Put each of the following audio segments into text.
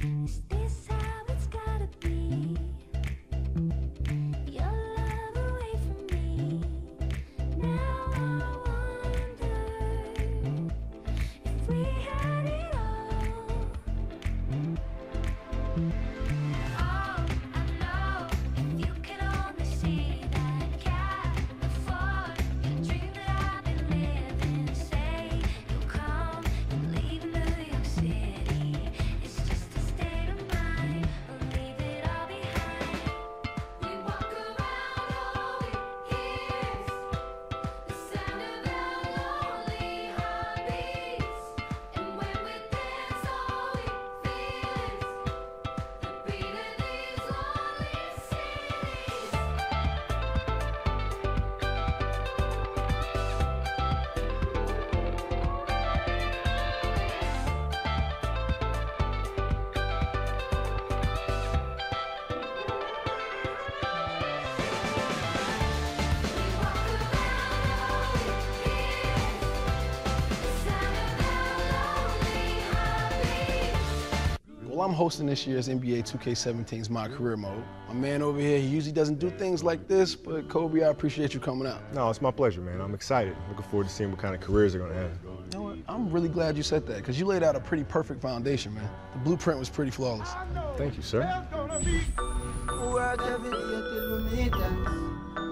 Is this how it's gotta be? Your love away from me. Now I wonder if we had it all. Oh, I know if you can only see that can't afford the dream that I've been living. Say you'll come and leave New York City. It's just a state of mind. We'll leave it all behind. We walk around, all we hear is the sound of our lonely heartbeats. And when we dance, all we feel is the beat of these lonely cities. Well, I'm hosting this year's NBA 2K17's My Career Mode. My man over here, he usually doesn't do things like this, but Kobe, I appreciate you coming out. No, it's my pleasure, man. I'm excited. Looking forward to seeing what kind of careers they're going to have. You know what? I'm really glad you said that, because you laid out a pretty perfect foundation, man. The blueprint was pretty flawless. Thank you, sir. Work every day till we meet ends.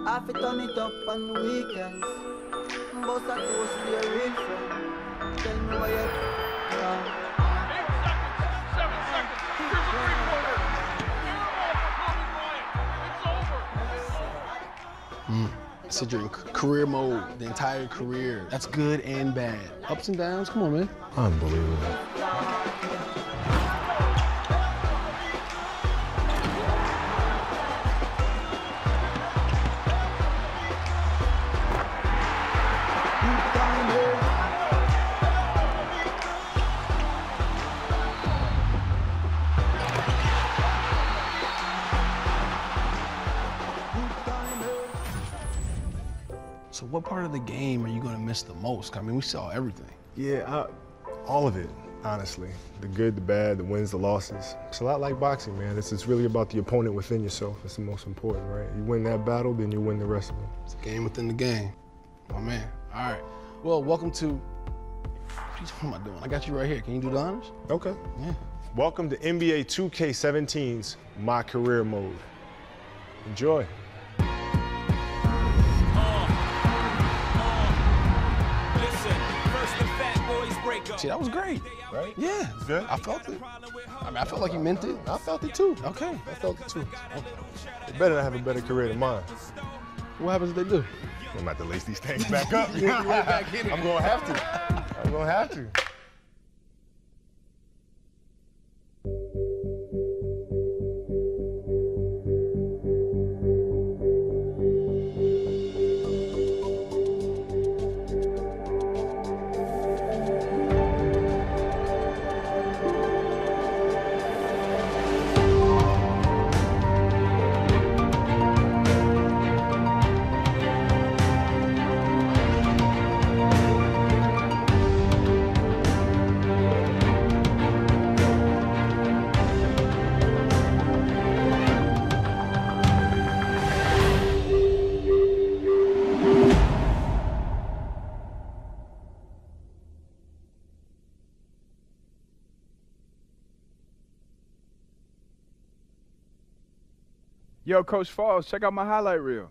I fit turn it up on the weekends. Boss a toast to your real friend. Tell me why you Said you're in career mode, the entire career. That's good and bad. Ups and downs, come on, man. Unbelievable. So what part of the game are you gonna miss the most? I mean, we saw everything. Yeah, all of it, honestly. The good, the bad, the wins, the losses. It's a lot like boxing, man. It's really about the opponent within yourself. It's the most important, right? You win that battle, then you win the rest of them. It's a game within the game. My man. All right. Well, welcome to, what am I doing? I got you right here. Can you do the honors? Okay. Yeah. Welcome to NBA 2K17's My Career Mode. Enjoy. See, that was great. Right? Yeah. It's good? I felt it. I mean, I felt like you meant it. I felt it too. Okay. I felt it too. They better not have a better career than mine. What happens if they do? I'm about to lace these things back up. You're right back in it. I'm gonna have to. I'm gonna have to. Yo, Coach Falls, check out my highlight reel.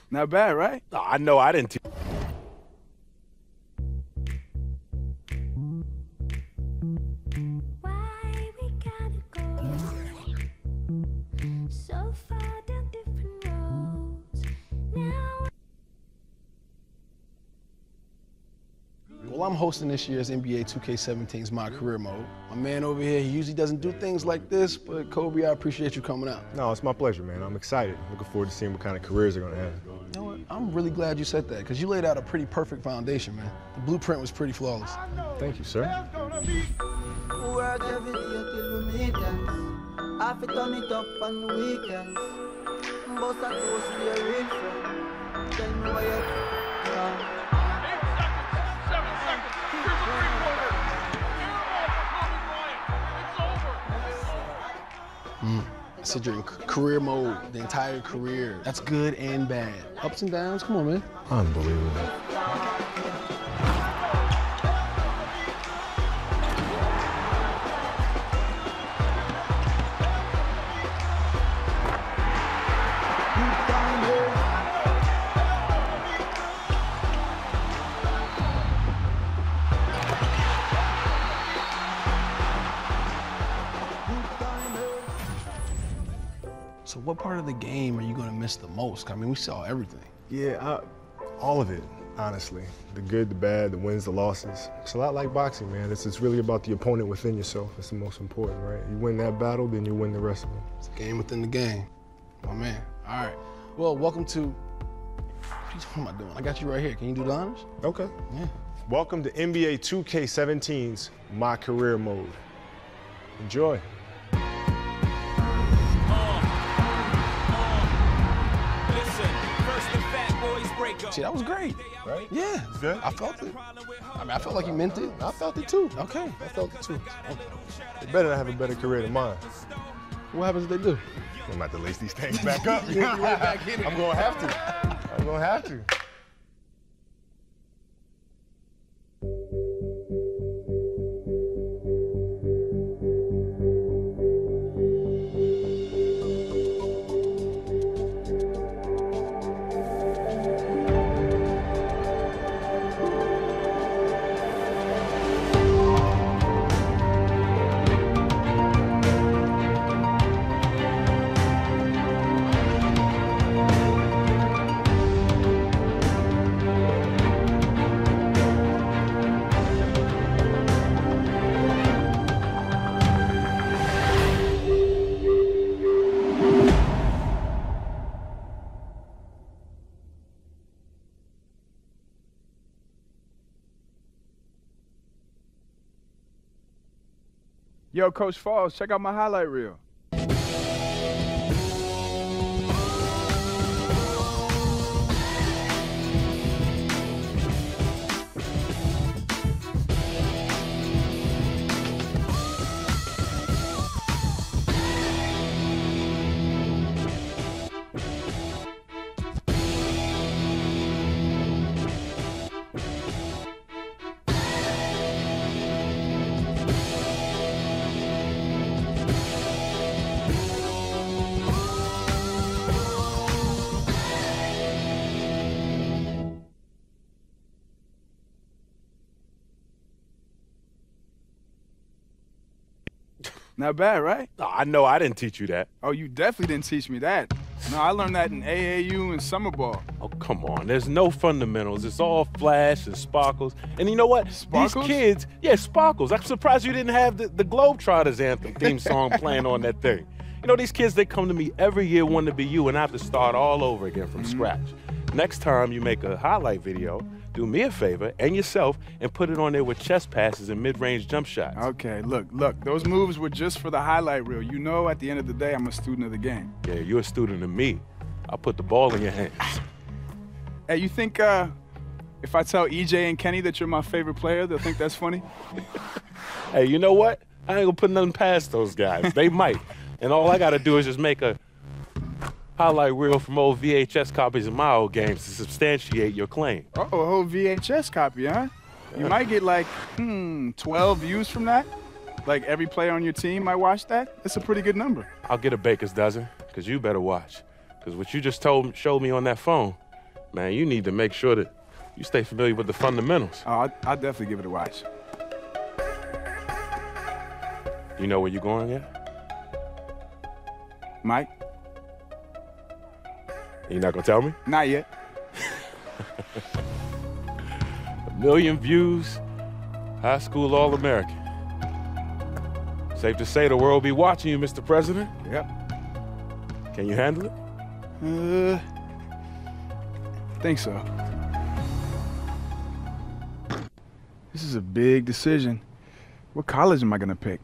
Not bad, right? I know I didn't. Well, I'm hosting this year's NBA 2K17's My Career Mode. My man over here, he usually doesn't do things like this, but Kobe, I appreciate you coming out. No, it's my pleasure, man. I'm excited. Looking forward to seeing what kind of careers they're gonna have. You know what? I'm really glad you said that, because you laid out a pretty perfect foundation, man. The blueprint was pretty flawless. Thank you, sir. Work every day till we meet ends. I fit turn it up on the weekends. Boss a toast to your real friend. Tell me why you come. I said you're in career mode, the entire career. That's good and bad. Ups and downs, come on, man. Unbelievable. So what part of the game are you gonna miss the most? I mean, we saw everything. Yeah, all of it, honestly. The good, the bad, the wins, the losses. It's a lot like boxing, man. It's really about the opponent within yourself. It's the most important, right? You win that battle, then you win the rest of them. It's a game within the game. My man. All right. Well, welcome to, what am I doing? I got you right here. Can you do the honors? Okay. Yeah. Welcome to NBA 2K17's My Career Mode. Enjoy. See, that was great. Right? Yeah. Good? I felt it. I mean, I felt like you meant it. I felt it too. Okay, I felt it too. They better not have a better career than mine. What happens if they do? I'm about to lace these things back up. You're right back in it. I'm gonna have to. I'm gonna have to. Yo, Coach Falls, check out my highlight reel. Not bad, right? No, I know I didn't teach you that. Oh, you definitely didn't teach me that. No, I learned that in AAU and summer ball. Oh, come on. There's no fundamentals. It's all flash and sparkles. And you know what? Sparkles? These kids, yeah, sparkles. I'm surprised you didn't have the Globetrotters anthem theme song playing on that thing. You know, these kids, they come to me every year wanting to be you, and I have to start all over again from scratch. Next time you make a highlight video, do me a favor and yourself and put it on there with chest passes and mid-range jump shots. Okay, look, those moves were just for the highlight reel. You know, at the end of the day, I'm a student of the game. Yeah, you're a student of me. I'll put the ball in your hands. Hey, you think if I tell EJ and Kenny that you're my favorite player, they'll think that's funny? Hey, you know what? I ain't gonna put nothing past those guys. They might. And all I gotta do is just make a highlight reel from old VHS copies of my old games to substantiate your claim. Oh, a whole VHS copy, huh? You might get like, 12 views from that. Like every player on your team might watch that. That's a pretty good number. I'll get a baker's dozen, because you better watch. Because what you just showed me on that phone, man, you need to make sure that you stay familiar with the fundamentals. Oh, I'll definitely give it a watch. You know where you're going yet? Mike? You're not gonna tell me? Not yet. 1 million views, High school All-American. Safe to say the world will be watching you, Mr. President. Yep. Can you handle it? Think so. This is a big decision. What college am I gonna pick?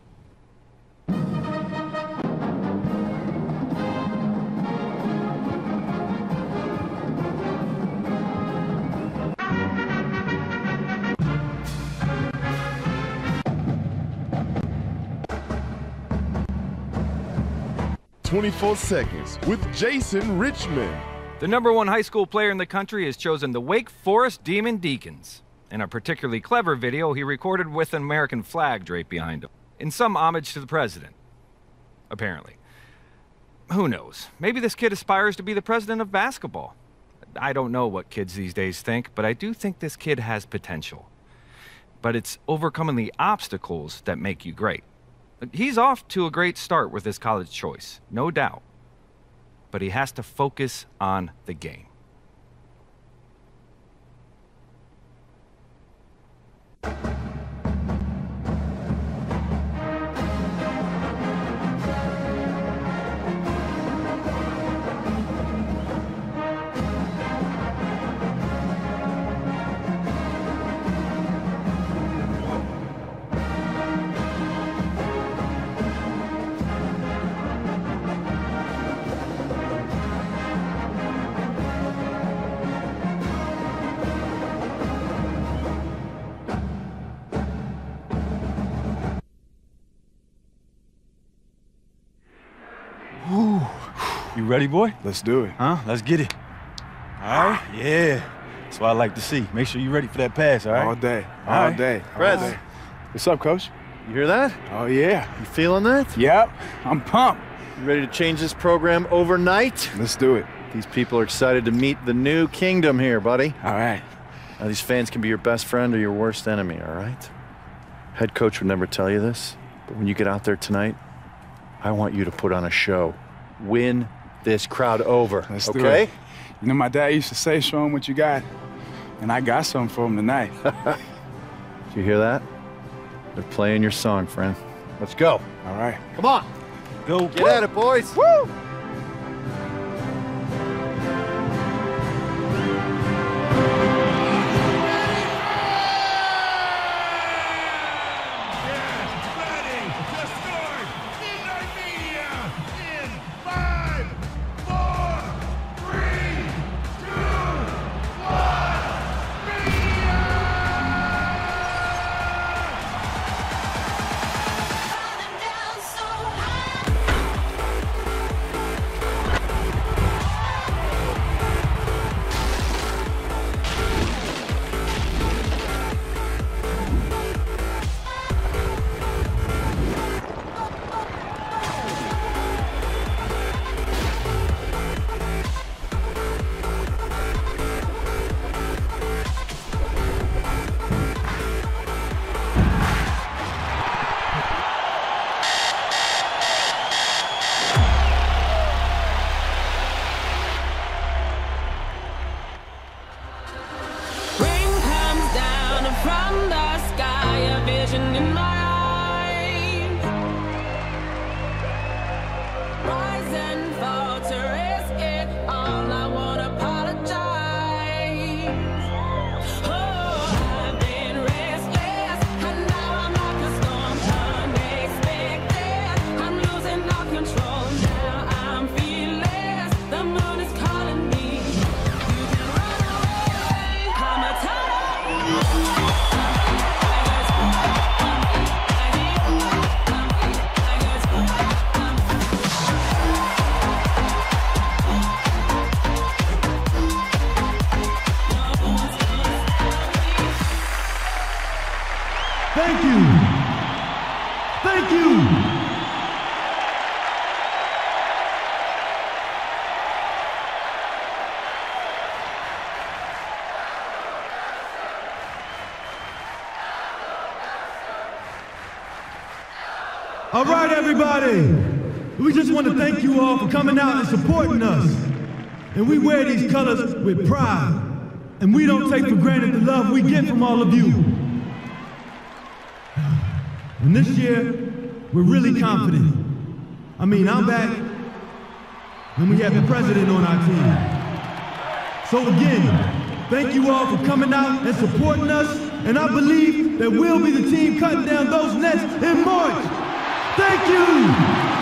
"24 Seconds with Jason Richmond." The #1 high school player in the country has chosen the Wake Forest Demon Deacons. In a particularly clever video he recorded with an American flag draped behind him, in some homage to the president. Apparently. Who knows? Maybe this kid aspires to be the president of basketball. I don't know what kids these days think, but I do think this kid has potential. But it's overcoming the obstacles that make you great. He's off to a great start with his college choice, no doubt. But he has to focus on the game. You ready, boy? Let's do it. Huh? Let's get it. All right? Yeah. That's what I like to see. Make sure you're ready for that pass, all right? All day. All All right. day. Press. All day. What's up, Coach? You hear that? Oh, yeah. You feeling that? Yep. I'm pumped. You ready to change this program overnight? Let's do it. These people are excited to meet the new kingdom here, buddy. All right. Now, these fans can be your best friend or your worst enemy, all right? Head coach would never tell you this, but when you get out there tonight, I want you to put on a show. Win this crowd over, Let's do okay? it. You know, my dad used to say, show him what you got. And I got something for him tonight. Do you hear that? They're playing your song, friend. Let's go. All right. Come on. Go. Get at it, boys. Woo! Rain comes down from the sky, a vision in my eyes. Rise and fall to risk it all. I won't apologize. Oh, I've been restless, and now I'm like a storm, unexpected. I'm losing all control now. I'm fearless. The moon is calling me. You can run away. I'm a Thank you. Thank you. All right, everybody. We just want to thank you all for coming out and supporting us. And we wear these colors with pride. And we don't take for granted the love we get from all of you. And this year, we're really confident. I mean, I'm back, and we have the president on our team. So again, thank you all for coming out and supporting us, and I believe that we'll be the team cutting down those nets in March. Thank you!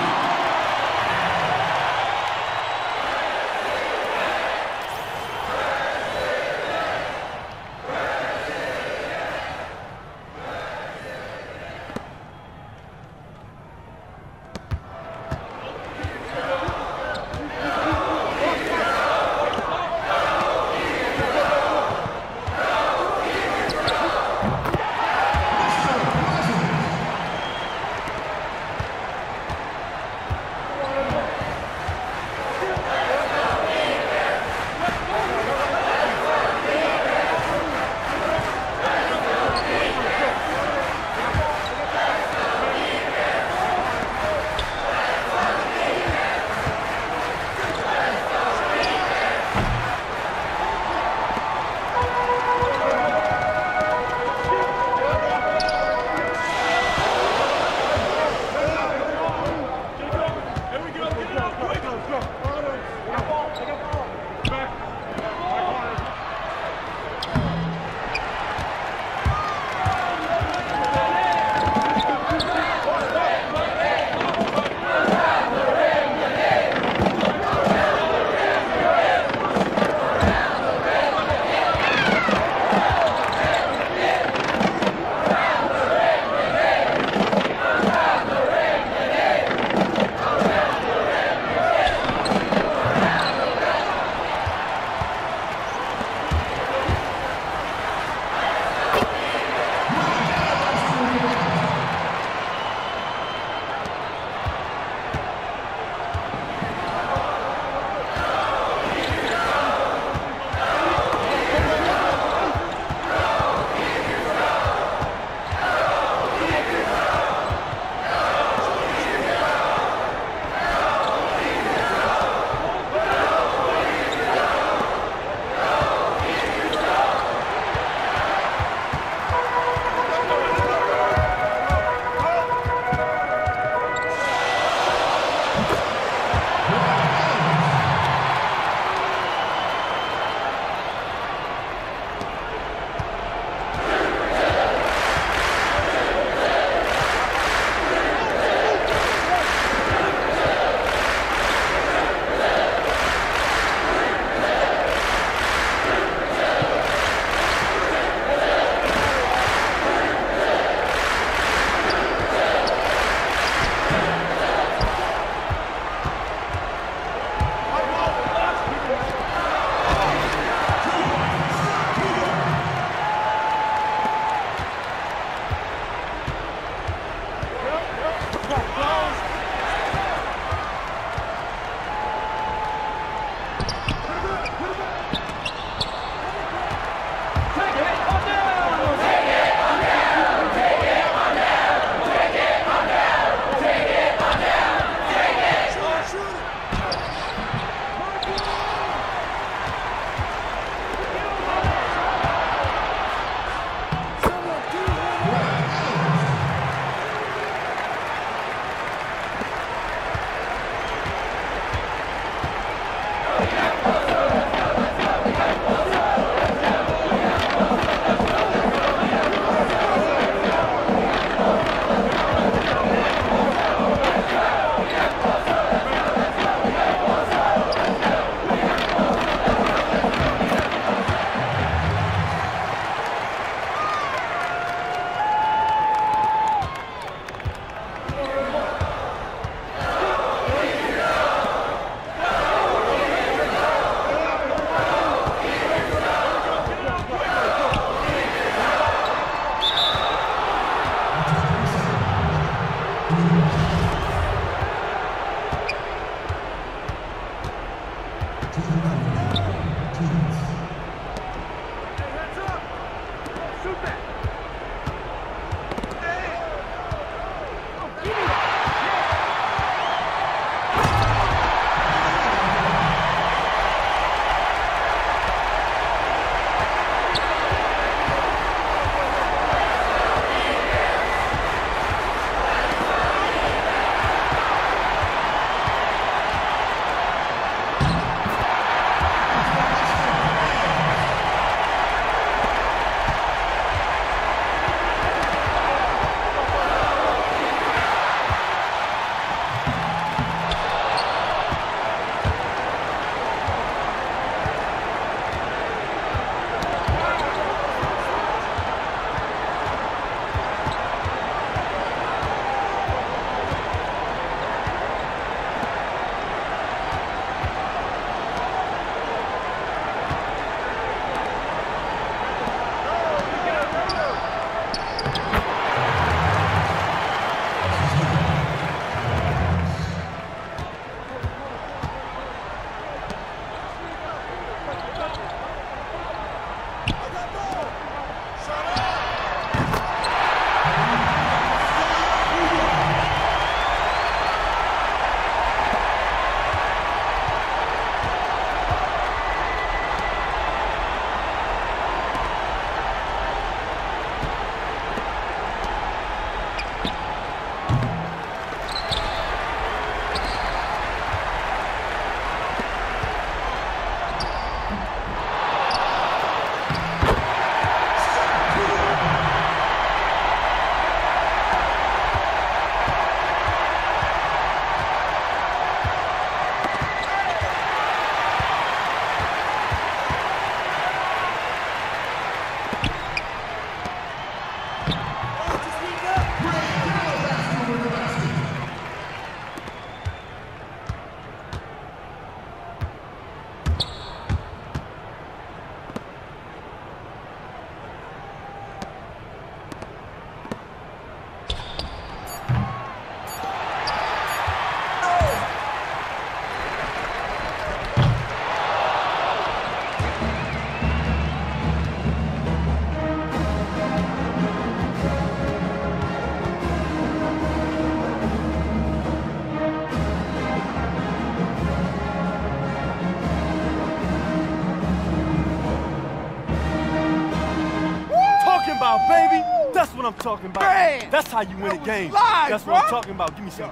I'm talking about. Man, That's how you win a game. live, That's what I'm bro. talking about. Give me some.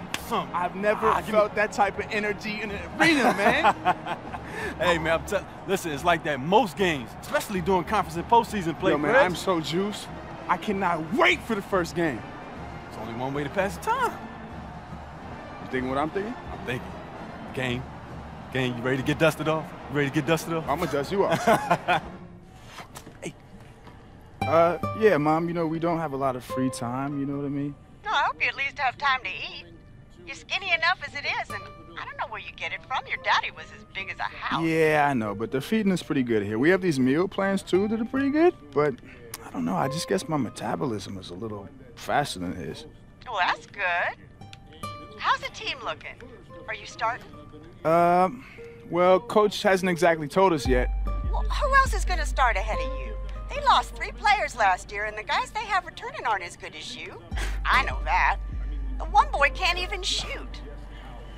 I've never felt that type of energy in an arena, man. Hey, man, listen, it's like that most games, especially during conference and postseason play. Yo, man, Chris. I'm so juiced. I cannot wait for the first game. It's only one way to pass the time. You thinking what I'm thinking? I'm thinking. Game, you ready to get dusted off? You ready to get dusted off? I'm gonna dust you off. Hey. Yeah, Mom, you know, we don't have a lot of free time, you know what I mean? No, I hope you at least have time to eat. You're skinny enough as it is, and I don't know where you get it from. Your daddy was as big as a house. Yeah, I know, but the feeding is pretty good here. We have these meal plans, too, that are pretty good, but I don't know, I just guess my metabolism is a little faster than his. Well, that's good. How's the team looking? Are you starting? Well, Coach hasn't exactly told us yet. Well, who else is going to start ahead of you? They lost 3 players last year, and the guys they have returning aren't as good as you. I know that. The one boy can't even shoot.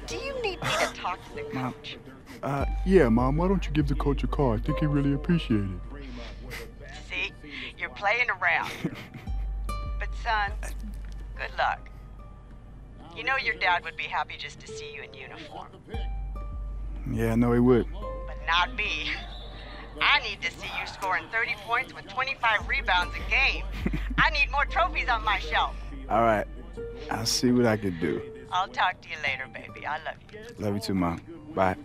Do you need me to talk to the coach? Yeah, Mom, why don't you give the coach a call? I think he'd really appreciate it. See, you're playing around. But son, good luck. You know your dad would be happy just to see you in uniform. Yeah, no, he would. But not me. I need to see you scoring 30 points with 25 rebounds a game. I need more trophies on my shelf. All right, I'll see what I can do. I'll talk to you later, baby. I love you. Love you too, Mom. Bye.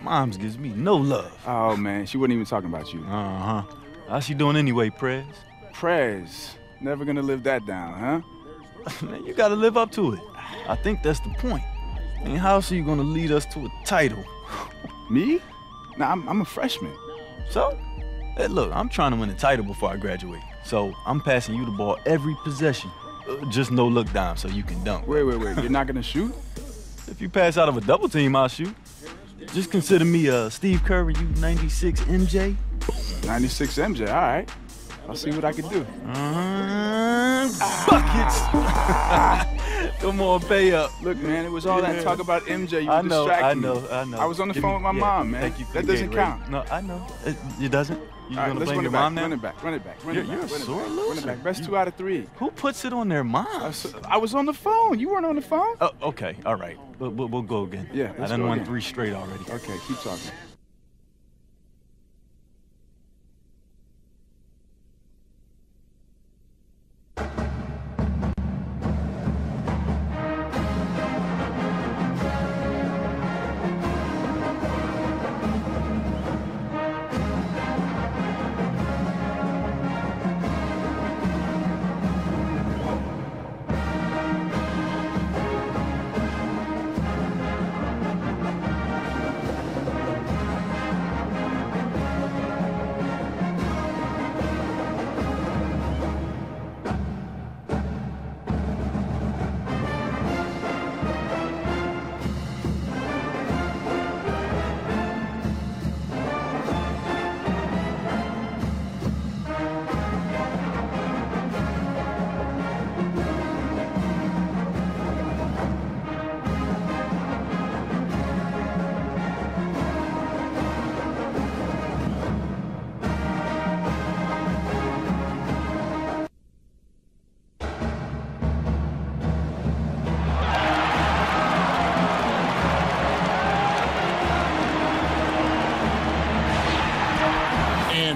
Moms gives me no love. Oh, man, she wasn't even talking about you. Uh-huh. How's she doing anyway, Prez? Prez, never gonna live that down, huh? Man, you gotta live up to it. I think that's the point. I mean, how else are you gonna lead us to a title? Me? Nah, I'm a freshman. So? Hey, look, I'm trying to win a title before I graduate. So I'm passing you the ball every possession. Just no look down so you can dunk. Wait. You're not gonna shoot? If you pass out of a double team, I'll shoot. Just consider me Steve Kerr and you 96 MJ. 96 MJ, all right. I'll see what I can do. Buckets! Come on, pay up. Look, man, it was all that talk about MJ. You I were know. distracting me. I I was on the phone with my mom, man. Thank you for that the doesn't Gatorade. count. No, I know. It doesn't? You All right, gonna let's blame run your it back. mom now? Run it back. You're a sore loser. Run it back. Best 2 out of 3. Who puts it on their mom? I was on the phone. You weren't on the phone? Oh, okay, all right. We'll go again. Yeah, I let's done go won again. 3 straight already. Okay, keep talking.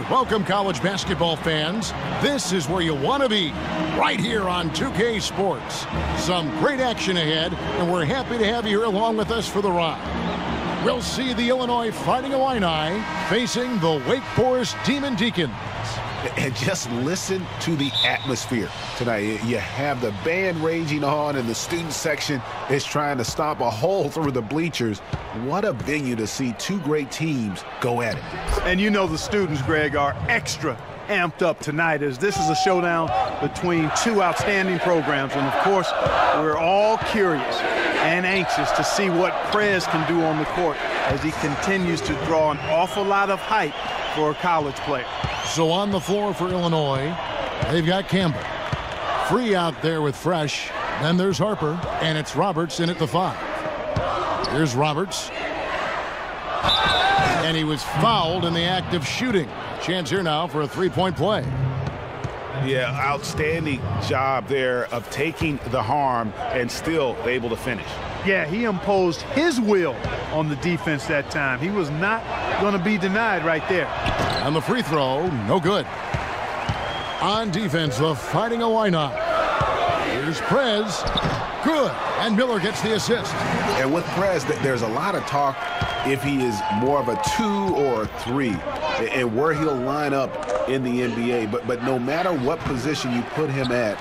Welcome, college basketball fans. This is where you want to be, right here on 2K Sports. Some great action ahead, and we're happy to have you here along with us for the ride. We'll see the Illinois Fighting Illini facing the Wake Forest Demon Deacons. And just listen to the atmosphere tonight. You have the band raging on, and the student section is trying to stomp a hole through the bleachers. What a venue to see 2 great teams go at it. And you know the students, Greg, are extra amped up tonight as this is a showdown between 2 outstanding programs. And, of course, we're all curious and anxious to see what Prez can do on the court as he continues to draw an awful lot of hype for a college player. So on the floor for Illinois, they've got Campbell. Free out there with Fresh. Then there's Harper, and it's Roberts in at the 5. Here's Roberts. And he was fouled in the act of shooting. Chance here now for a 3-point play. Yeah, outstanding job there of taking the harm and still able to finish. Yeah, he imposed his will on the defense that time. He was not going to be denied right there. And the free throw, no good. On defense, the Fighting Illini. Here's Prez. Good. And Miller gets the assist. And with Prez, there's a lot of talk if he is more of a 2 or a 3 and where he'll line up in the NBA. But no matter what position you put him at,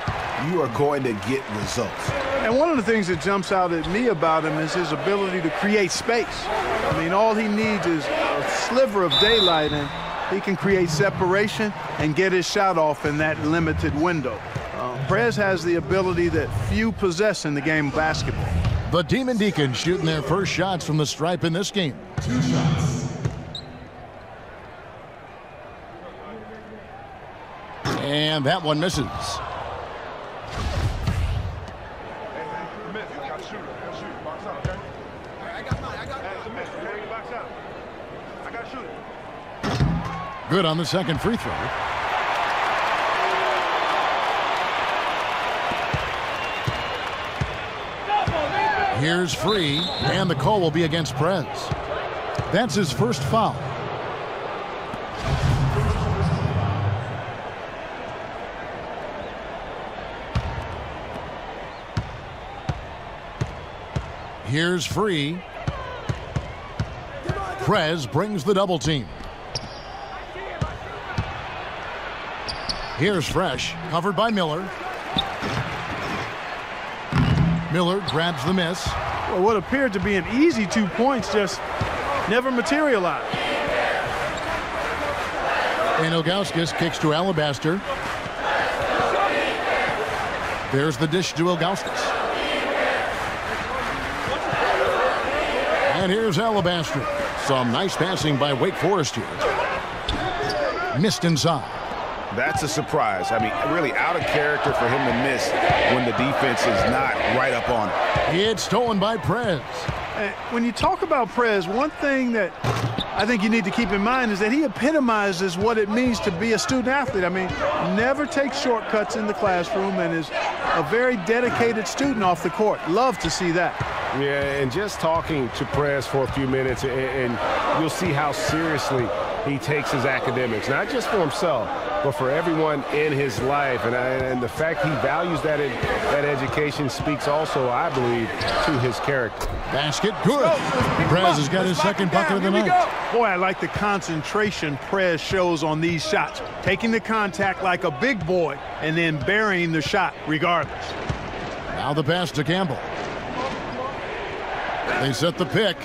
you are going to get results. And one of the things that jumps out at me about him is his ability to create space. I mean, all he needs is a sliver of daylight, and he can create separation and get his shot off in that limited window. Prez has the ability that few possess in the game of basketball. The Demon Deacons shooting their first shots from the stripe in this game. 2 shots. And that one misses. Good on the second free throw. Here's free, and the call will be against Prez. That's his first foul. Here's free. Prez brings the double team. Here's Fresh, covered by Miller. Miller grabs the miss. Well, what appeared to be an easy 2 points just never materialized. And Ilgauskas kicks to Alabaster. There's the dish to Ilgauskas. And here's Alabaster. Some nice passing by Wake Forest here. Missed inside. That's a surprise. I mean, really out of character for him to miss when the defense is not right up on it. It's stolen by Prez. When you talk about Prez, one thing that I think you need to keep in mind is that he epitomizes what it means to be a student athlete. I mean, never takes shortcuts in the classroom and is a very dedicated student off the court. Love to see that. Yeah, and just talking to Prez for a few minutes, and you'll see how seriously he takes his academics, not just for himself, but for everyone in his life. And the fact he values that education speaks also, I believe, to his character. Basket, good. Prez has got his second bucket of the night. Boy, I like the concentration Prez shows on these shots. Taking the contact like a big boy and then burying the shot regardless. Now the pass to Campbell. They set the pick.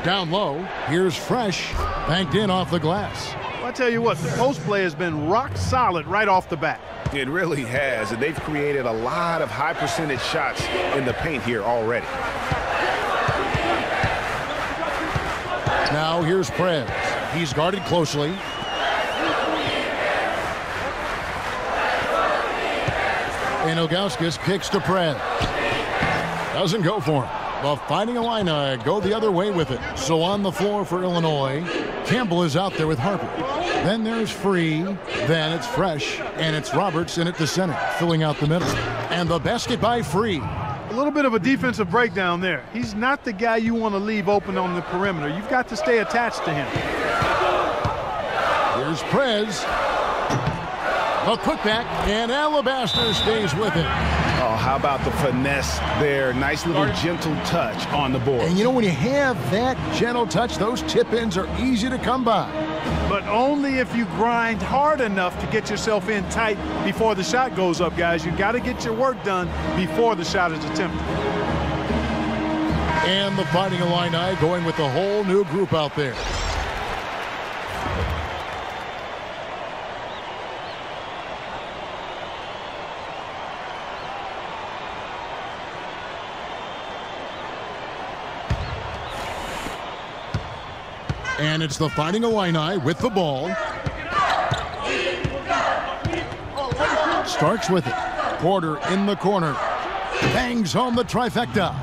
Down low, here's Fresh, banked in off the glass. Well, I tell you what, the post play has been rock solid right off the bat. It really has, and they've created a lot of high percentage shots in the paint here already. Now here's Prez. He's guarded closely. And Ilgauskas kicks to Prez. Doesn't go for him. The Fighting Illini go the other way with it. So on the floor for Illinois, Campbell is out there with Harper. Then there's Free, then it's Fresh, and it's Roberts in at the center, filling out the middle. And the basket by Free. A little bit of a defensive breakdown there. He's not the guy you want to leave open on the perimeter. You've got to stay attached to him. Here's Prez. A putback, and Alabaster stays with it. Oh, how about the finesse there? Nice little gentle touch on the board. And you know, when you have that gentle touch, those tip-ins are easy to come by. But only if you grind hard enough to get yourself in tight before the shot goes up, guys. You've got to get your work done before the shot is attempted. And the Fighting Illini going with a whole new group out there. And it's the Fighting Illini with the ball. Starks with it. Porter in the corner. Bangs home the trifecta.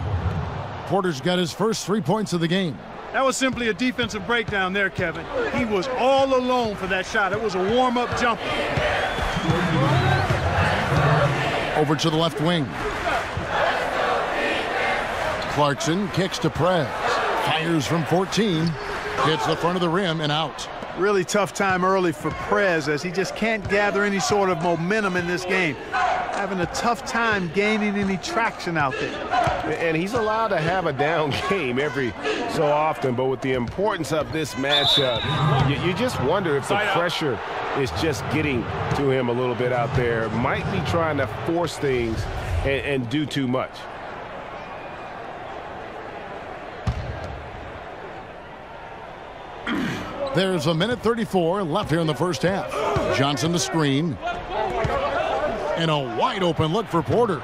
Porter's got his first 3 points of the game. That was simply a defensive breakdown there, Kevin. He was all alone for that shot. It was a warm-up jumper. Over to the left wing. Clarkson kicks to Prez. Fires from 14. Hits the front of the rim and out. Really tough time early for Prez as he just can't gather any sort of momentum in this game. Having a tough time gaining any traction out there. And he's allowed to have a down game every so often, but with the importance of this matchup, you just wonder if the pressure is just getting to him a little bit out there. Might be trying to force things and do too much. There's a minute 34 left here in the first half. Johnson the screen. And a wide open look for Porter.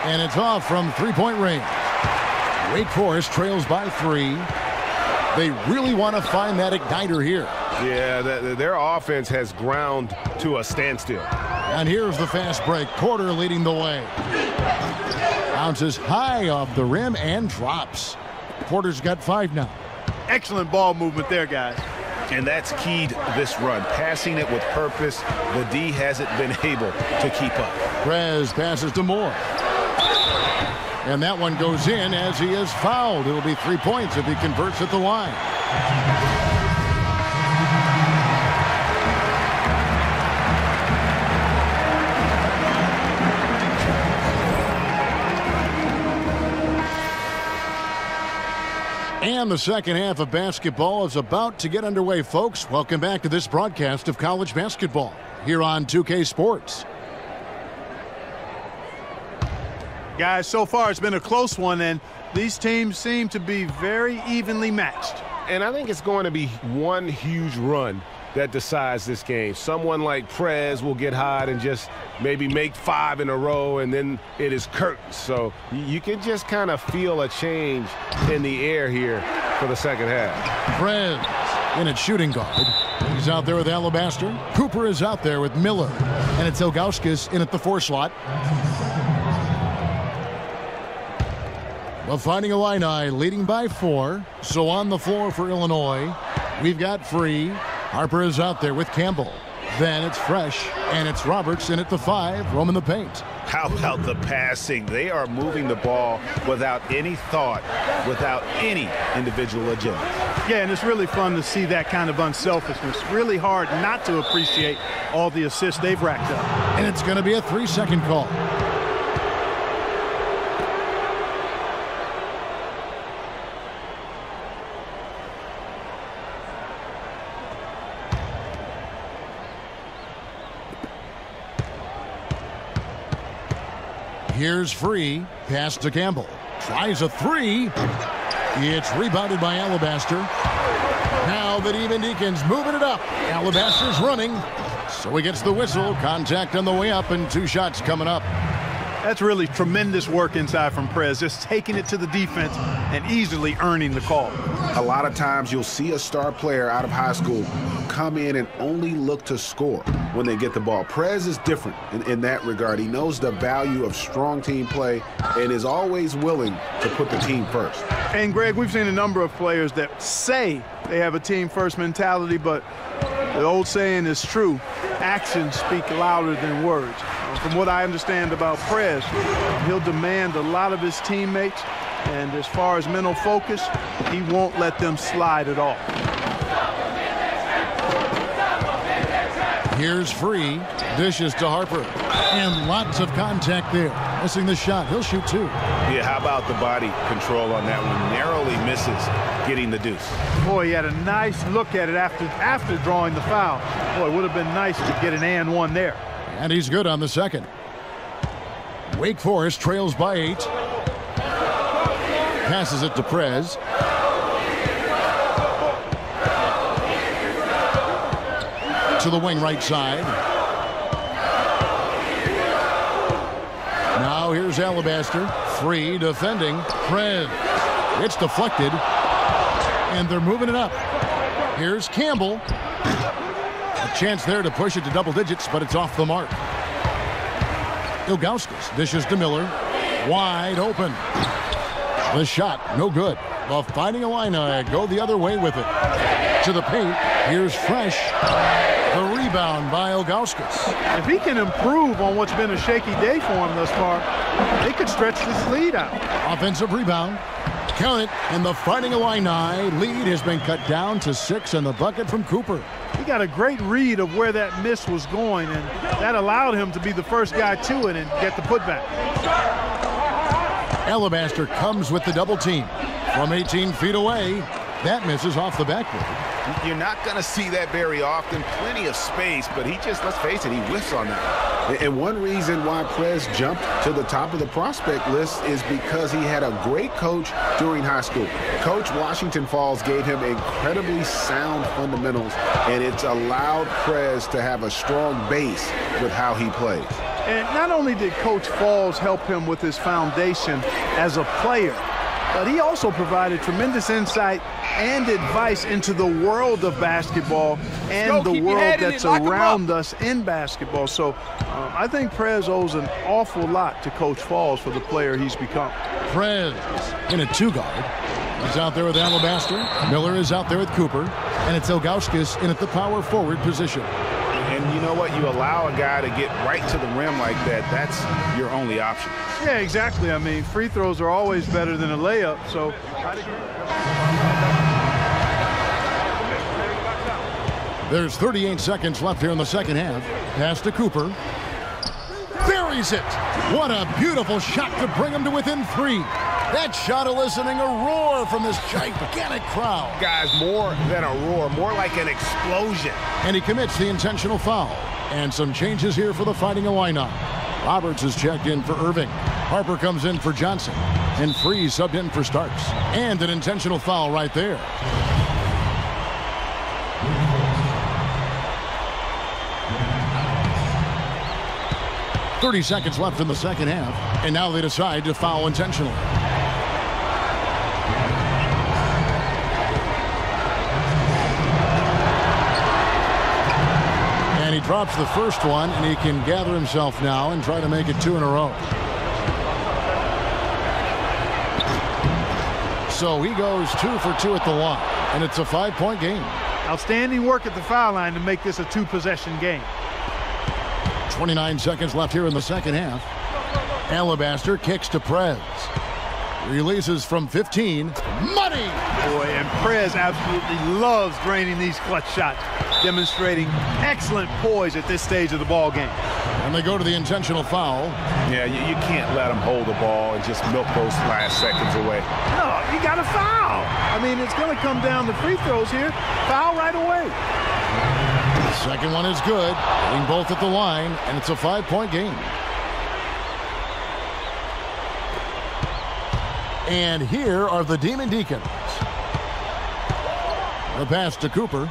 And it's off from three-point range. Wake Forest trails by 3. They really want to find that igniter here. Yeah, their offense has ground to a standstill. And here's the fast break. Porter leading the way. Bounces high off the rim and drops. Porter's got 5 now. Excellent ball movement there, guys. And that's keyed this run. Passing it with purpose. The D hasn't been able to keep up. Prez passes to Moore. And that one goes in as he is fouled. It'll be 3 points if he converts at the line. And the second half of basketball is about to get underway, folks. Welcome back to this broadcast of college basketball here on 2K Sports. Guys, so far it's been a close one, and these teams seem to be very evenly matched. And I think it's going to be one huge run that decides this game. Someone like Prez will get hot and just maybe make 5 in a row, and then it is curtains. So you can just kind of feel a change in the air here for the second half. Prez in at shooting guard. He's out there with Alabaster. Cooper is out there with Miller. And it's Ilgauskas in at the 4 slot. The Fighting Illini leading by 4. So on the floor for Illinois, we've got Free. Harper is out there with Campbell. Then it's Fresh, and it's Roberts in at the 5, roaming the paint. How about the passing? They are moving the ball without any thought, without any individual agenda. Yeah, and it's really fun to see that kind of unselfishness. Really hard not to appreciate all the assists they've racked up. And it's going to be a 3-second call. Here's Free. Pass to Campbell. Tries a 3. It's rebounded by Alabaster. Now the Demon Deacons moving it up. Alabaster's running. So he gets the whistle. Contact on the way up and 2 shots coming up. That's really tremendous work inside from Prez, just taking it to the defense and easily earning the call. A lot of times you'll see a star player out of high school come in and only look to score when they get the ball. Prez is different in that regard. He knows the value of strong team play and is always willing to put the team first. And Greg, we've seen a number of players that say they have a team first mentality, but the old saying is true. Actions speak louder than words. From what I understand about Prez, he'll demand a lot of his teammates, and as far as mental focus, he won't let them slide at all. Here's Free. Dishes to Harper. And lots of contact there. Missing the shot. He'll shoot 2. Yeah, how about the body control on that one? Narrowly misses getting the deuce. Boy, he had a nice look at it after drawing the foul. Boy, it would have been nice to get an and 1 there. And he's good on the second. Wake Forest trails by 8. Passes it to Prez. To the wing right side. Now here's Alabaster. Free defending. Prez. It's deflected. And they're moving it up. Here's Campbell. A chance there to push it to double digits, but it's off the mark. Ilgauskas dishes to Miller. Wide open. The shot, no good. The Fighting Illini go the other way with it. To the paint, here's Fresh. The rebound by Ilgauskas. If he can improve on what's been a shaky day for him thus far, they could stretch this lead out. Offensive rebound. Count it, and the Fighting Illini lead has been cut down to 6 and the bucket from Cooper. He got a great read of where that miss was going, and that allowed him to be the first guy to it and get the putback. Alabaster comes with the double team. From 18 feet away, that misses off the backboard. You're not going to see that very often. Plenty of space, but he just, let's face it, he whiffs on that. And one reason why Prez jumped to the top of the prospect list is because he had a great coach during high school. Coach Washington Falls gave him incredibly sound fundamentals, and it's allowed Prez to have a strong base with how he plays. And not only did Coach Falls help him with his foundation as a player, but he also provided tremendous insight and advice into the world of basketball and the world that's around us in basketball. So I think Prez owes an awful lot to Coach Falls for the player he's become. Prez in a 2-guard. He's out there with Alabaster. Miller is out there with Cooper. And it's Ilgauskas in at the power forward position. And you know what? You allow a guy to get right to the rim like that, that's your only option. Yeah, exactly. I mean, free throws are always better than a layup. So there's 38 seconds left here in the second half. Pass to Cooper. Buries it. What a beautiful shot to bring him to within 3. That shot eliciting a roar from this gigantic crowd. Guys, more than a roar, more like an explosion. And he commits the intentional foul. And some changes here for the Fighting Illini. Roberts is checked in for Irving. Harper comes in for Johnson. And Freeze subbed in for Starks. And an intentional foul right there. .30 seconds left in the second half. And now they decide to foul intentionally. And he drops the first one, and he can gather himself now and try to make it 2 in a row. So he goes 2 for 2 at the line, and it's a 5-point game. Outstanding work at the foul line to make this a 2-possession game. 29 seconds left here in the second half. Alabaster kicks to Prez. Releases from 15. Money! Boy, and Prez absolutely loves draining these clutch shots, demonstrating excellent poise at this stage of the ball game. And they go to the intentional foul. Yeah, you can't let him hold the ball and just milk those last seconds away. No, you got to foul. I mean, it's going to come down to free throws here. Foul right away. The second one is good. Hitting both at the line, and it's a 5-point game. And here are the Demon Deacons. The pass to Cooper.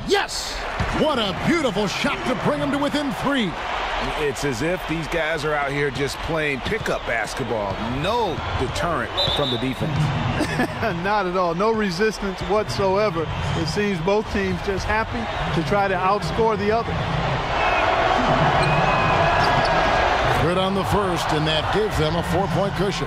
Yes! What a beautiful shot to bring him to within 3. It's as if these guys are out here just playing pickup basketball. No deterrent from the defense. Not at all. No resistance whatsoever. It seems both teams just happy to try to outscore the other. Good on the first, and that gives them a 4-point cushion.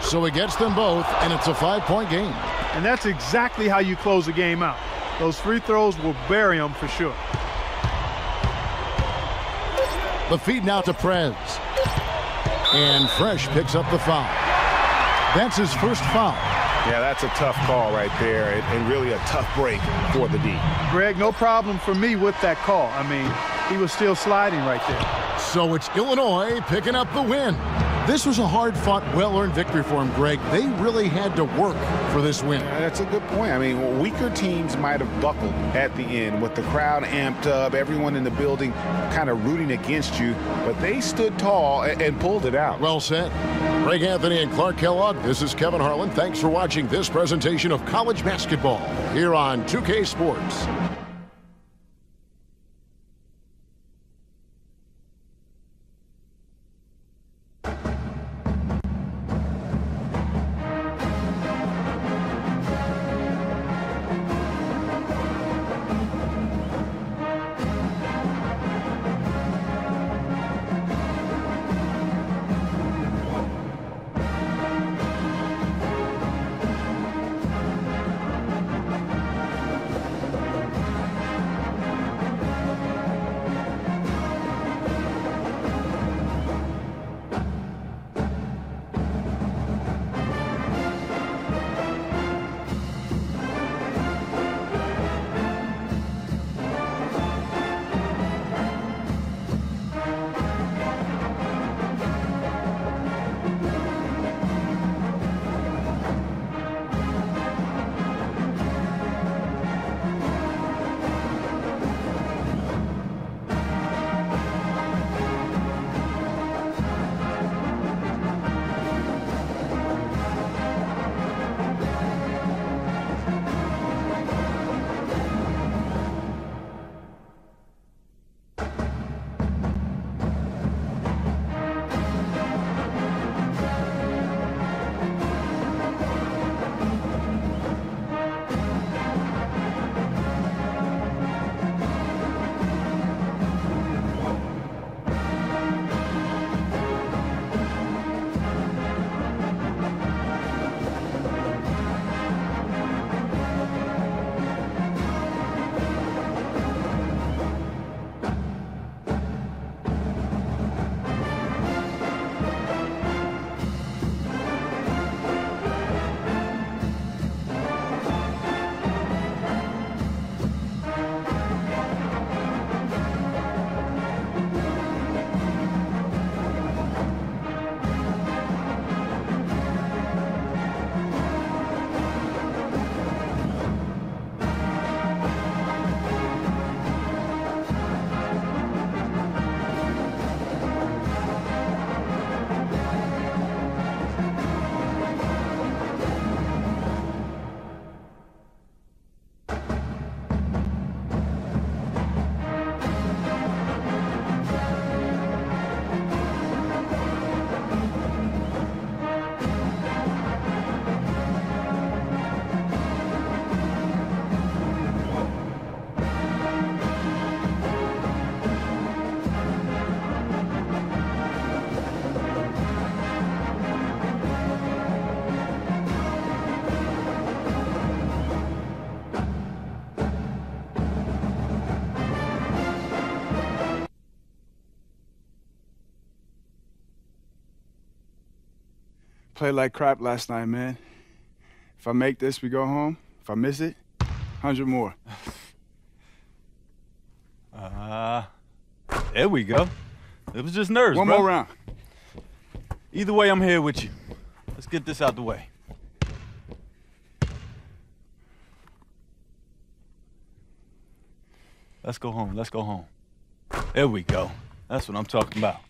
So he gets them both, and it's a 5-point game. And that's exactly how you close a game out. Those free throws will bury them for sure. The feed now to Prez. And Fresh picks up the foul. That's his first foul. Yeah, that's a tough call right there, and really a tough break for the D. Greg, no problem for me with that call. I mean, he was still sliding right there. So it's Illinois picking up the win. This was a hard-fought, well-earned victory for him, Greg. They really had to work for this win. That's a good point. I mean, weaker teams might have buckled at the end with the crowd amped up, everyone in the building kind of rooting against you, but they stood tall and pulled it out. Well said. Greg Anthony and Clark Kellogg, this is Kevin Harlan. Thanks for watching this presentation of college basketball here on 2K Sports. Played like crap last night, man. If I make this, we go home. If I miss it, 100 more. There we go. It was just nerves, One bro. more round. Either way, I'm here with you. Let's get this out the way. Let's go home. Let's go home. There we go. That's what I'm talking about.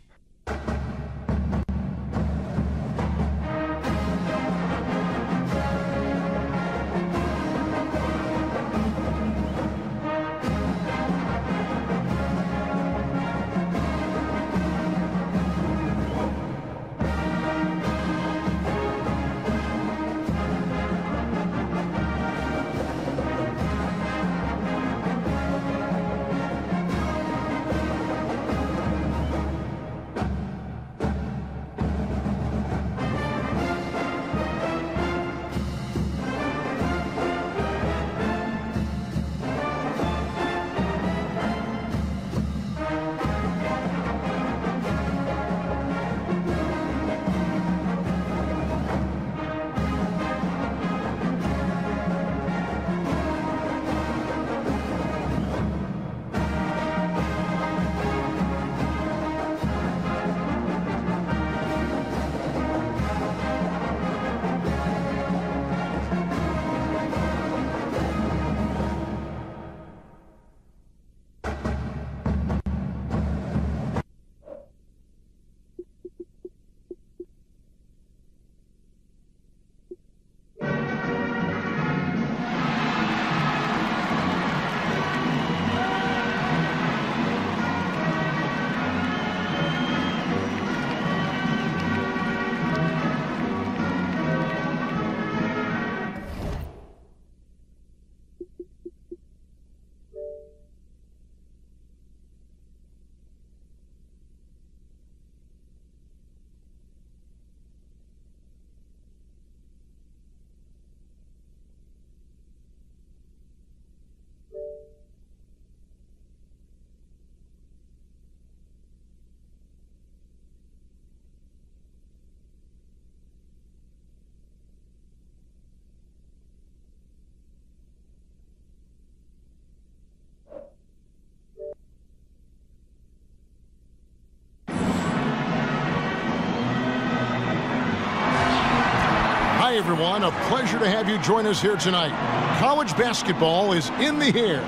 Hi, everyone. A pleasure to have you join us here tonight. College basketball is in the air,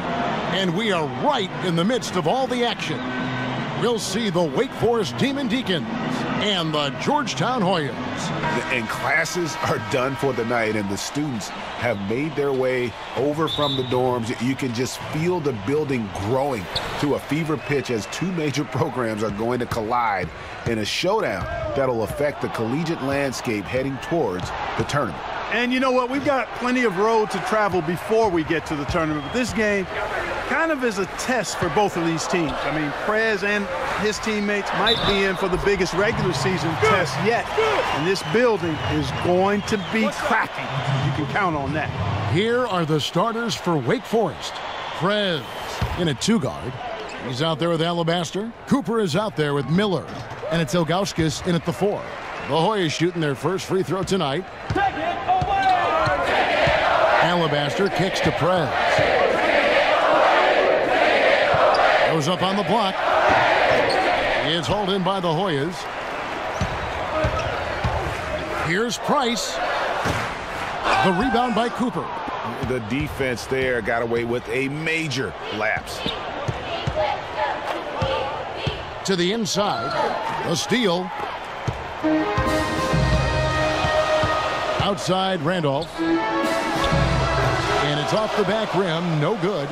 and we are right in the midst of all the action. We'll see the Wake Forest Demon Deacons and the Georgetown Hoyas. And classes are done for the night, and the students have made their way over from the dorms. You can just feel the building growing to a fever pitch as two major programs are going to collide in a showdown that'll affect the collegiate landscape heading towards the tournament. And you know what? We've got plenty of road to travel before we get to the tournament. But this game kind of is a test for both of these teams. I mean, Prez and his teammates might be in for the biggest regular season test yet. And this building is going to be cracking. You can count on that. Here are the starters for Wake Forest. Prez in at two guard. He's out there with Alabaster. Cooper is out there with Miller. And it's Ilgauskas in at the four. The Hoyas shooting their first free throw tonight. Alabaster kicks to Prez. Goes up on the block. It's hauled in by the Hoyas. Here's Price. The rebound by Cooper. The defense there got away with a major lapse. To the inside. A steal. Outside Randolph. And it's off the back rim. No good.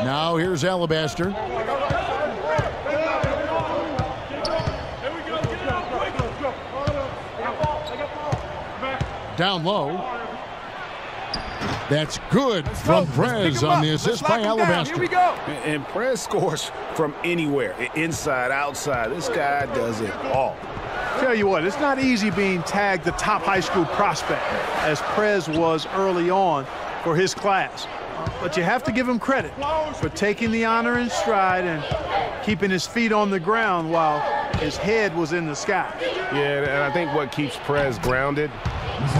Now here's Alabaster. Down low. That's good from Prez on the assist by Alabaster. Here we go. And Prez scores from anywhere, inside, outside. This guy does it all. Tell you what, it's not easy being tagged the top high school prospect, as Prez was early on for his class. But you have to give him credit for taking the honor in stride and keeping his feet on the ground while his head was in the sky. Yeah, and I think what keeps Prez grounded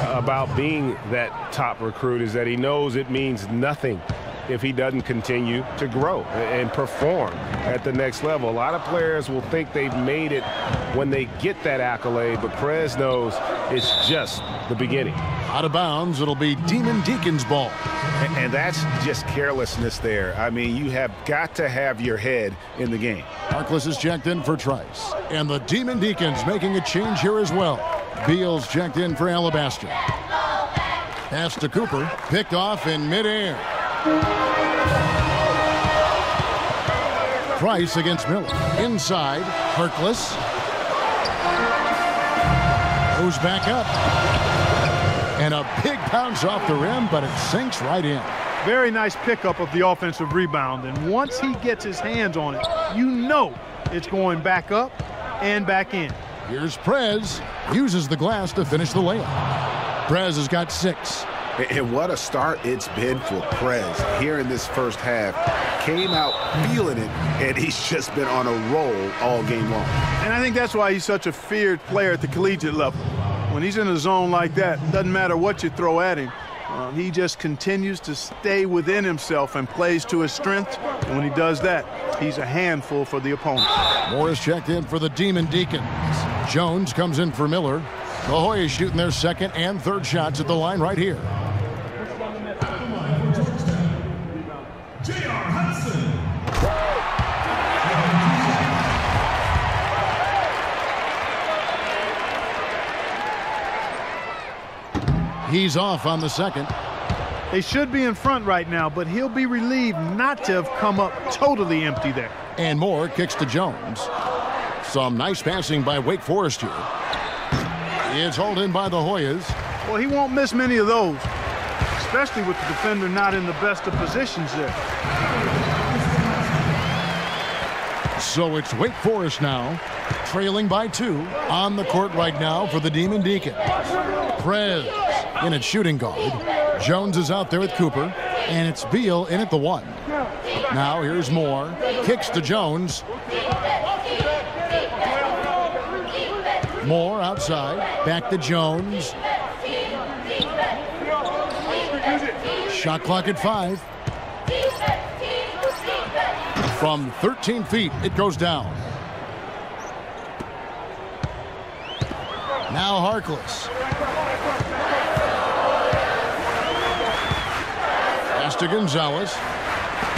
about being that top recruit is that he knows it means nothing if he doesn't continue to grow and perform at the next level. A lot of players will think they've made it when they get that accolade, but Prez knows it's just the beginning. Out of bounds, it'll be Demon Deacon's ball. And that's just carelessness there. I mean, you have got to have your head in the game. Harkless is checked in for Trice. And the Demon Deacons making a change here as well. Beals checked in for Alabaster. Pass to Cooper, picked off in midair. Price against Miller. Inside, Harkless. Goes back up. And a big bounce off the rim, but it sinks right in. Very nice pickup of the offensive rebound. And once he gets his hands on it, you know it's going back up and back in. Here's Prez. Uses the glass to finish the layup. Prez has got 6. And what a start it's been for Prez here in this first half. Came out feeling it, and he's just been on a roll all game long. And I think that's why he's such a feared player at the collegiate level. When he's in a zone like that, doesn't matter what you throw at him. He just continues to stay within himself and plays to his strength. And when he does that, he's a handful for the opponent. Morris checked in for the Demon Deacons. Jones comes in for Miller. The Hoyas shooting their second and third shots at the line right here. J.R. Hudson. He's off on the second. They should be in front right now, but he'll be relieved not to have come up totally empty there. And Moore kicks to Jones. Some nice passing by Wake Forest here. It's hauled in by the Hoyas. Well, he won't miss many of those, especially with the defender not in the best of positions there. So it's Wake Forest now, trailing by 2 on the court right now for the Demon Deacons. Prez in at shooting guard. Jones is out there with Cooper, and it's Beal in at the 1. Now here's Moore. Kicks to Jones. Moore outside. Back to Jones. Shot clock at 5. From 13 feet, it goes down. Now Harkless. Pass to Gonzalez.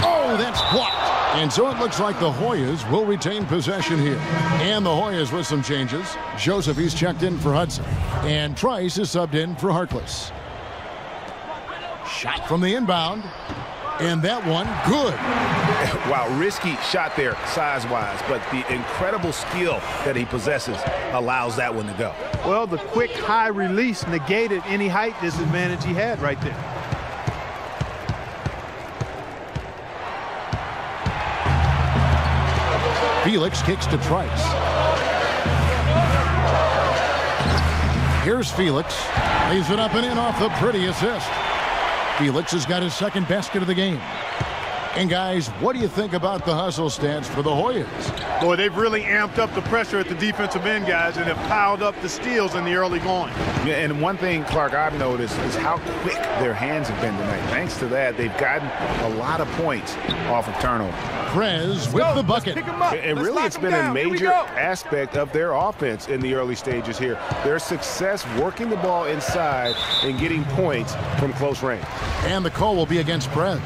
Oh, that's blocked. And so it looks like the Hoyas will retain possession here. And the Hoyas with some changes. Joseph, he's checked in for Hudson. And Trice is subbed in for Harkless. Shot from the inbound. And that one, good. Wow, risky shot there size-wise, but the incredible skill that he possesses allows that one to go. Well, the quick high release negated any height disadvantage he had right there. Felix kicks to Trice. Here's Felix. Lays it up and in off the pretty assist. Felix has got his second basket of the game. And guys, what do you think about the hustle stats for the Hoyas? Boy, they've really amped up the pressure at the defensive end, guys, and have piled up the steals in the early going. Yeah, and one thing, Clark, I've noticed is how quick their hands have been tonight. Thanks to that, they've gotten a lot of points off of turnover. Prez with the bucket. And really, it's been a major aspect of their offense in the early stages here. Their success working the ball inside and getting points from close range. And the call will be against Prez.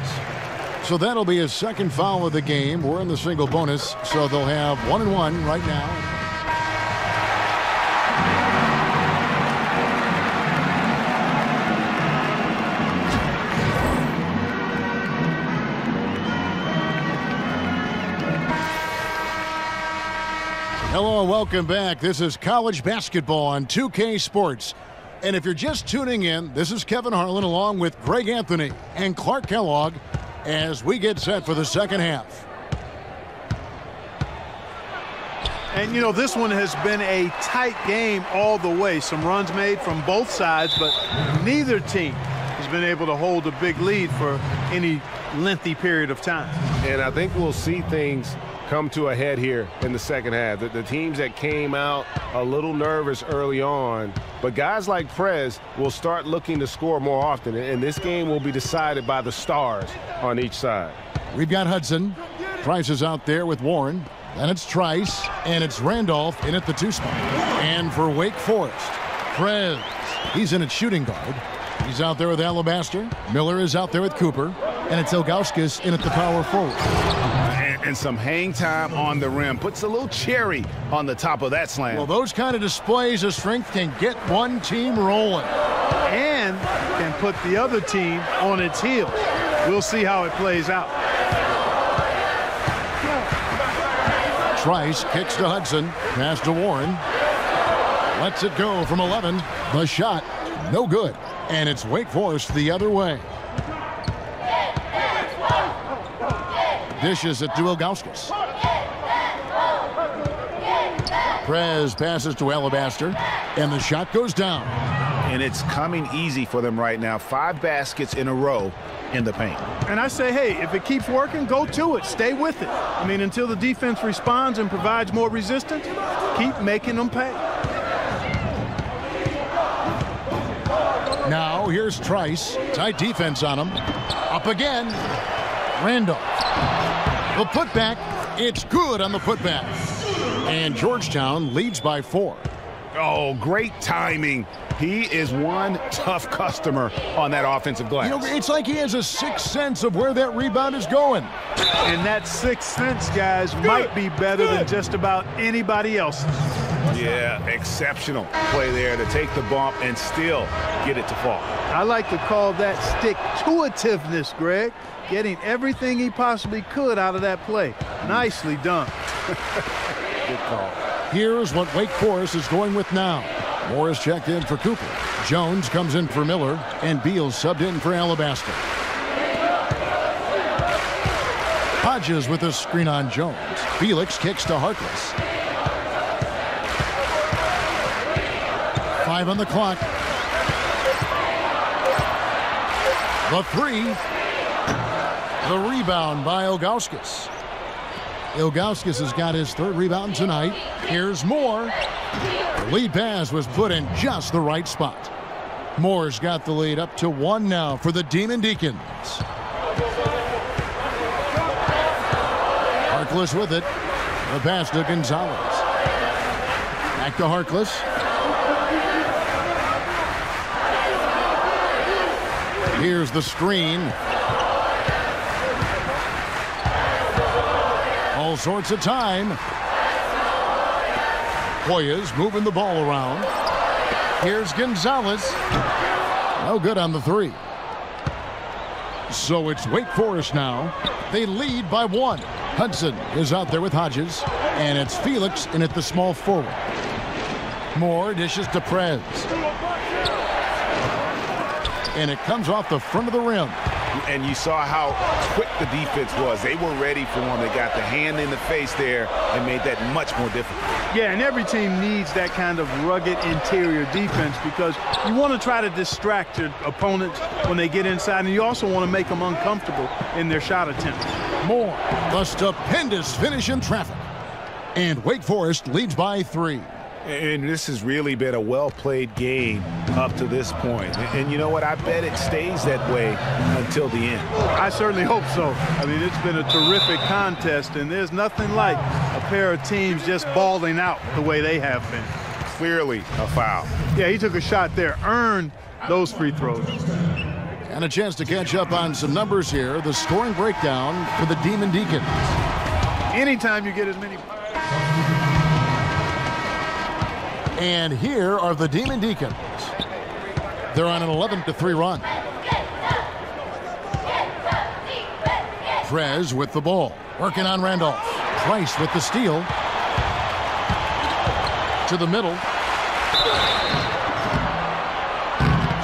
So that'll be his second foul of the game. We're in the single bonus, so they'll have 1-1 right now. Hello and welcome back. This is college basketball on 2K Sports. And if you're just tuning in, this is Kevin Harlan along with Greg Anthony and Clark Kellogg as we get set for the second half. And, you know, this one has been a tight game all the way. Some runs made from both sides, but neither team has been able to hold a big lead for any lengthy period of time. And I think we'll see things come to a head here in the second half. The teams that came out a little nervous early on, but guys like Prez will start looking to score more often, and this game will be decided by the stars on each side. We've got Hudson. Trice is out there with Warren. Then it's Trice, and it's Randolph in at the 2 spot. And for Wake Forest, Prez. He's in at shooting guard. He's out there with Alabaster. Miller is out there with Cooper. And it's Ilgauskas in at the power forward. And some hang time on the rim. Puts a little cherry on the top of that slam. Well, those kind of displays of strength can get one team rolling. And can put the other team on its heels. We'll see how it plays out. Trice kicks to Hudson. Pass to Warren. Lets it go from 11. The shot, no good. And it's Wake Forest the other way. Dishes it to Ilgauskas. Prez passes to Alabaster, and the shot goes down. And it's coming easy for them right now. 5 baskets in a row in the paint. And I say, hey, if it keeps working, go to it. Stay with it. I mean, until the defense responds and provides more resistance, keep making them pay. Now here's Trice. Tight defense on him. Up again. Randolph. The putback. It's good on the putback. And Georgetown leads by 4. Oh, great timing. He is one tough customer on that offensive glass. You know, it's like he has a sixth sense of where that rebound is going. And that sixth sense, guys, might be better than just about anybody else's. Yeah, exceptional play there to take the bump and still get it to fall. I like to call that stick-to-itiveness, Greg. Getting everything he possibly could out of that play. Nicely done. Good call. Here's what Wake Forest is going with now. Morris checked in for Cooper. Jones comes in for Miller, and Beal subbed in for Alabaster. Hodges with a screen on Jones. Felix kicks to Harkless. 5 on the clock. The 3. The rebound by Ilgauskas. Ilgauskas has got his 3rd rebound tonight. Here's Moore. The lead pass was put in just the right spot. Moore's got the lead up to 1 now for the Demon Deacons. Harkless with it. The pass to Gonzalez. Back to Harkless. Here's the screen. All sorts of time. Hoyas moving the ball around. Here's Gonzalez. No good on the 3. So it's Wake Forest now. They lead by 1. Hudson is out there with Hodges. And it's Felix in at the small forward. Moore dishes to Prez. And it comes off the front of the rim. And you saw how quick the defense was. They were ready for him. They got the hand in the face there and made that much more difficult. Yeah, and every team needs that kind of rugged interior defense because you want to try to distract your opponents when they get inside, and you also want to make them uncomfortable in their shot attempts. Moore, the stupendous finish in traffic. And Wake Forest leads by 3. And this has really been a well-played game up to this point. And you know what? I bet it stays that way until the end. I certainly hope so. I mean, it's been a terrific contest, and there's nothing like a pair of teams just balling out the way they have been. Clearly a foul. Yeah, he took a shot there, earned those free throws. And a chance to catch up on some numbers here. The scoring breakdown for the Demon Deacons. Anytime you get as many... And here are the Demon Deacons. They're on an 11-3 run. Prez with the ball. Working on Randolph. Trice with the steal. To the middle.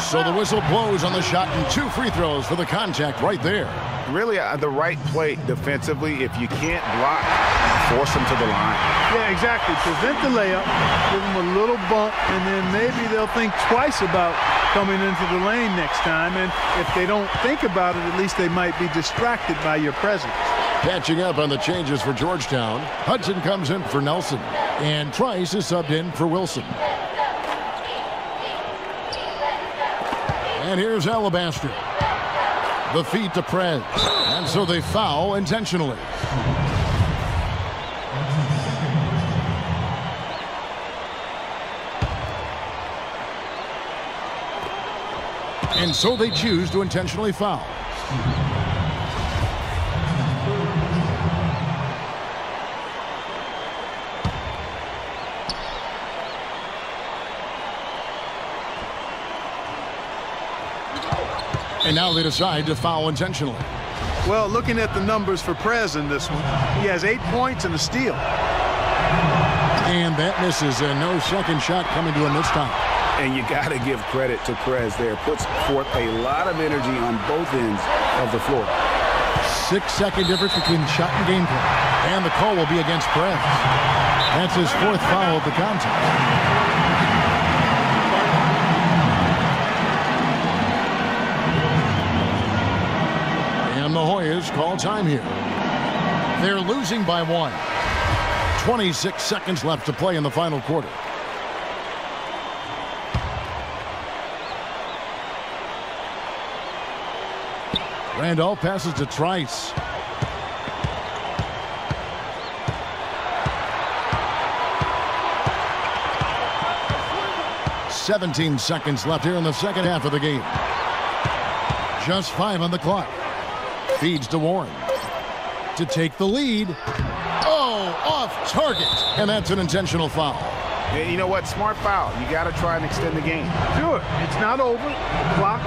So the whistle blows on the shot and 2 free throws for the contact right there. Really the right play defensively. If you can't block, force them to the line. Yeah, exactly. Prevent the layup, give them a little bump, and then maybe they'll think twice about coming into the lane next time. And if they don't think about it, at least they might be distracted by your presence. Catching up on the changes for Georgetown, Hudson comes in for Nelson, and Trice is subbed in for Wilson. And here's Alabaster. The feed to Prez, and so they foul intentionally. And so they choose to intentionally foul. And now they decide to foul intentionally. Well, looking at the numbers for Prez in this one, he has 8 points and a steal. And that misses, and no second shot coming to him this time. And you got to give credit to Prez there. Puts forth a lot of energy on both ends of the floor. 6-second difference between shot and gameplay. And the call will be against Prez. That's his 4th foul of the contest. And the Hoyas call time here. They're losing by 1. 26 seconds left to play in the final quarter. Randolph passes to Trice. "17 seconds left here in the second half of the game. Just 5 on the clock. Feeds to Warren to take the lead. Oh, off target. And that's an intentional foul. And you know what? Smart foul. You got to try and extend the game. Sure, it's not over. The clock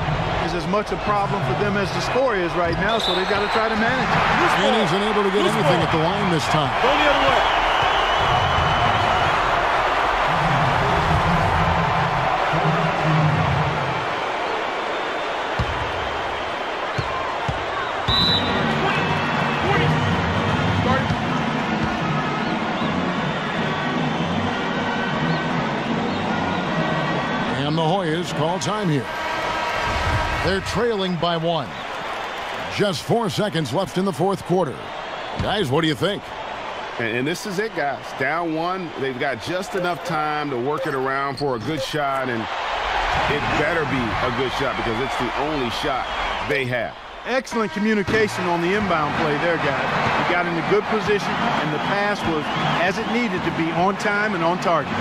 is as much a problem for them as the score is right now, so they've got to try to manage it. And he's unable to get anything at the line this time. Go the other way. And the Hoyas call time here. They're trailing by 1. Just 4 seconds left in the 4th quarter. Guys, what do you think? And this is it, guys. Down 1. They've got just enough time to work it around for a good shot, and it better be a good shot because it's the only shot they have. Excellent communication on the inbound play there, guys. He got in a good position, and the pass was as it needed to be, on time and on target.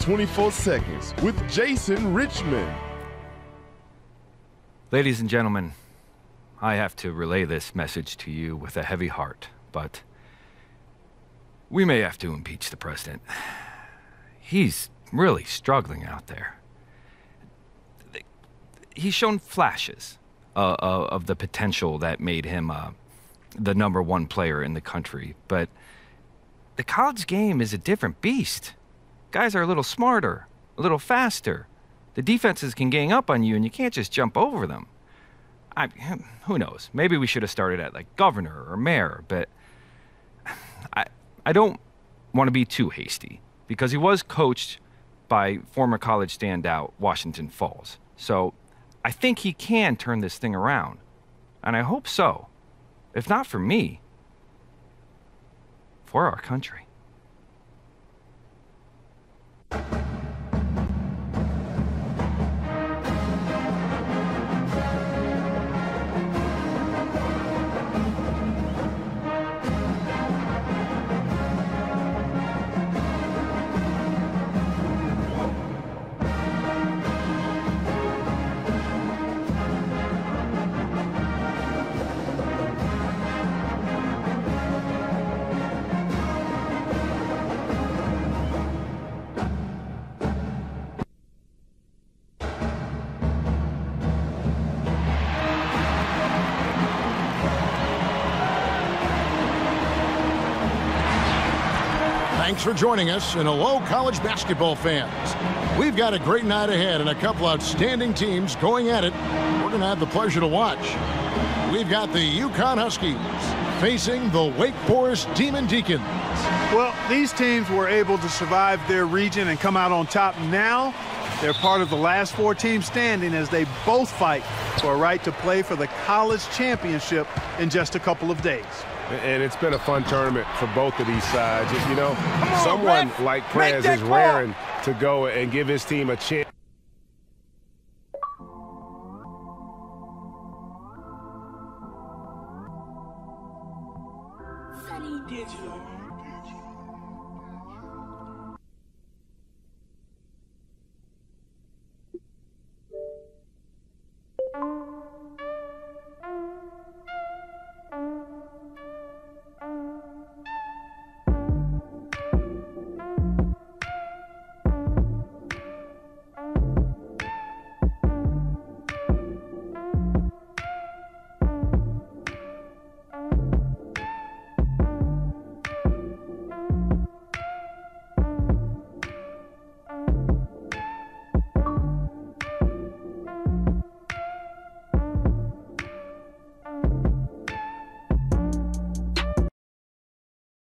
"24 Seconds" with Jason Richmond. Ladies and gentlemen, I have to relay this message to you with a heavy heart, but we may have to impeach the president. He's really struggling out there. He's shown flashes of the potential that made him the #1 player in the country, but the college game is a different beast. Guys are a little smarter, a little faster. The defenses can gang up on you, and you can't just jump over them. Who knows? Maybe we should have started at like governor or mayor, but I don't want to be too hasty because he was coached by former college standout Washington Falls. So I think he can turn this thing around, and I hope so. If not for me, for our country. Thanks for joining us, and hello, college basketball fans. We've got a great night ahead and a couple outstanding teams going at it. We're going to have the pleasure to watch. We've got the UConn Huskies facing the Wake Forest Demon Deacons. Well, these teams were able to survive their region and come out on top. Now they're part of the last 4 teams standing as they both fight for a right to play for the college championship in just a couple of days. And it's been a fun tournament for both of these sides. You know, someone ref. like Make Prez that is call. raring to go and give his team a chance.